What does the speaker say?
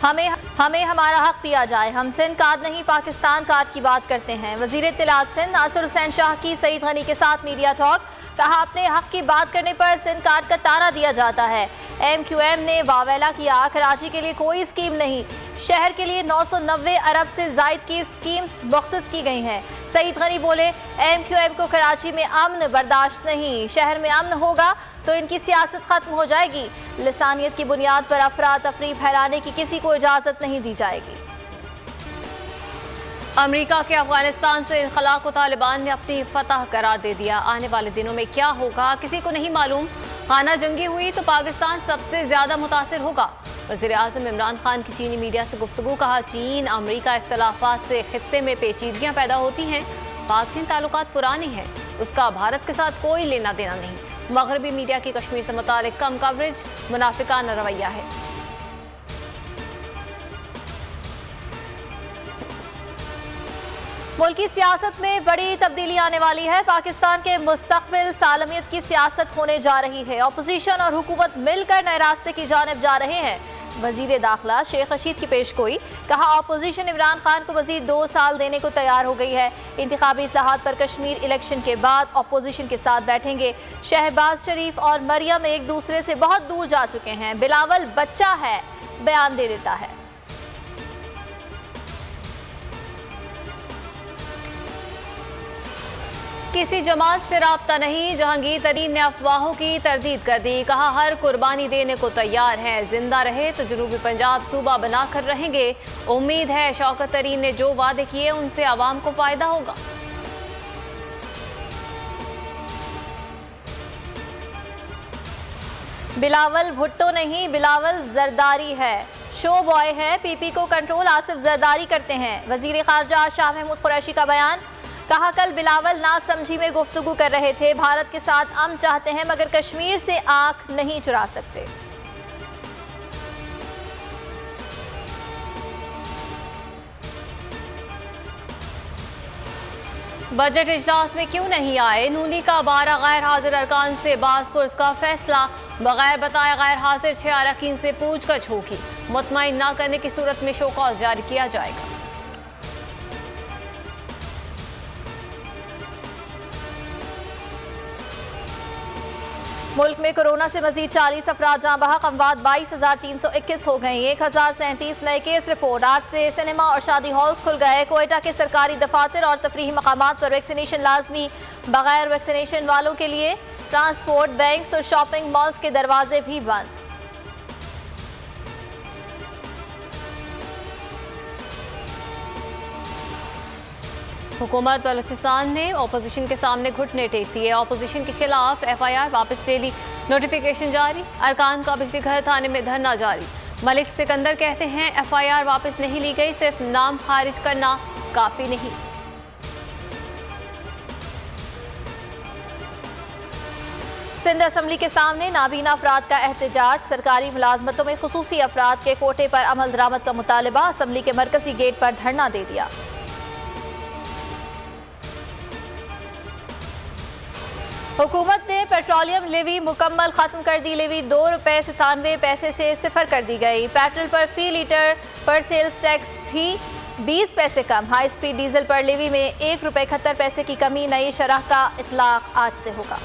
हमें हमारा हक दिया जाए। हम सिंध कार्ड नहीं पाकिस्तान कार्ड की बात करते हैं। वजीर इत्तलात सिंध नासिर हुसैन शाह की सईद गनी के साथ मीडिया टॉक। कहा, अपने हक की बात करने पर सिंध कार्ड का ताना दिया जाता है। MQM ने वावेला किया, कराची के लिए कोई स्कीम नहीं। शहर के लिए 990 अरब से जायद की स्कीम्स मुख्तस की गई हैं। सईद गनी बोले, MQM को कराची में अमन बर्दाश्त नहीं। शहर में अमन होगा तो इनकी सियासत खत्म हो जाएगी। लिसानियत की बुनियाद पर अफरा तफरी फैलाने की किसी को इजाजत नहीं दी जाएगी। अमेरिका के अफगानिस्तान से इनखला को तालिबान ने अपनी फतह करार दे दिया। आने वाले दिनों में क्या होगा किसी को नहीं मालूम। खाना जंगी हुई तो पाकिस्तान सबसे ज्यादा मुतासिर होगा। वज़ीर आज़म इमरान खान की चीनी मीडिया से गुफ्तगू। कहा, चीन अमेरिका इख्तलाफात से खित्ते में पेचीदगियां पैदा होती हैं। पाक चीन ताल्लुकात पुराने हैं, उसका भारत के साथ कोई लेना देना नहीं। मगरबी मीडिया की कश्मीर से मुतालिक कम कवरेज मुनाफिकाना रवैया है। मुल्क की सियासत में बड़ी तब्दीली आने वाली है। पाकिस्तान के मुस्तकबिल सालमियत की सियासत होने जा रही है। अपोजिशन और हुकूमत मिलकर नए रास्ते की जानिब जा रहे हैं। वजीर दाखिला शेख रशीद की पेशगोई। कहा, अपोजिशन इमरान खान को मजीद 2 साल देने को तैयार हो गई है। इंतखाबी इस्लाहात पर कश्मीर इलेक्शन के बाद अपोजिशन के साथ बैठेंगे। शहबाज शरीफ और मरियम एक दूसरे से बहुत दूर जा चुके हैं। बिलावल बच्चा है, बयान दे देता है। किसी जमात से राब्ता नहीं। जहांगीर तरीन ने अफवाहों की तरदीद कर दी। कहा, हर कुर्बानी देने को तैयार है। जिंदा रहे तो जनूबी पंजाब सूबा बनाकर रहेंगे। उम्मीद है शौकत तरीन ने जो वादे किए उनसे आवाम को फायदा होगा। बिलावल भुट्टो नहीं, बिलावल जरदारी है। शो बॉय है। PP को कंट्रोल आसिफ जरदारी करते हैं। वजीर खारजा शाह महमूद कुरैशी का बयान। कहा, कल बिलावल ना समझी में गुफ्तगू कर रहे थे। भारत के साथ अमन चाहते हैं मगर कश्मीर से आंख नहीं चुरा सकते। बजट इजलास में क्यों नहीं आए? नूनी का 12 गैर हाजिर अरकान से बासपुर्स का फैसला। बगैर बताए गैर हाजिर 6 अरकान से पूछताछ होगी। मुतमईन न करने की सूरत में शोकॉज जारी किया जाएगा। मुल्क में कोरोना से मजीद 40 अफराद जाँ बहक। अमवात 22,321 हो गई। 1,037 नए केस रिपोर्ट। आज से सिनेमा और शादी हॉल्स खुल गए। कोयटा के सरकारी दफातर और तफरीही मकामात पर वैक्सीनेशन लाजमी। बगैर वैक्सीनेशन वालों के लिए ट्रांसपोर्ट, बैंक्स और शॉपिंग मॉल्स के दरवाजे भी बंद। हुकूमत बलूचिस्तान ने अपोजिशन के सामने घुटने टेक दिए। अपोजिशन के खिलाफ FIR वापस ले ली। नोटिफिकेशन जारी। अरकान का बिजली घर थाने में धरना जारी। मलिक सिकंदर कहते हैं FIR वापस नहीं ली गई, सिर्फ नाम खारिज करना काफी नहीं। सिंध असम्बली के सामने नाबीना अफराद का एहतजाज। सरकारी मुलाजमतों में खुसूसी अफराद के कोटे पर अमल दरामद का मुतालबा। असम्बली के मरकजी गेट पर धरना दे दिया। हुकूमत ने पेट्रोलियम लेवी मुकम्मल खत्म कर दी। लेवी ₹2.97 से 0 कर दी गई। पेट्रोल पर फी लीटर पर सेल्स टैक्स भी 20 पैसे कम। हाई स्पीड डीजल पर लेवी में ₹1.71 की कमी। नई शरह का इतलाक आज से होगा।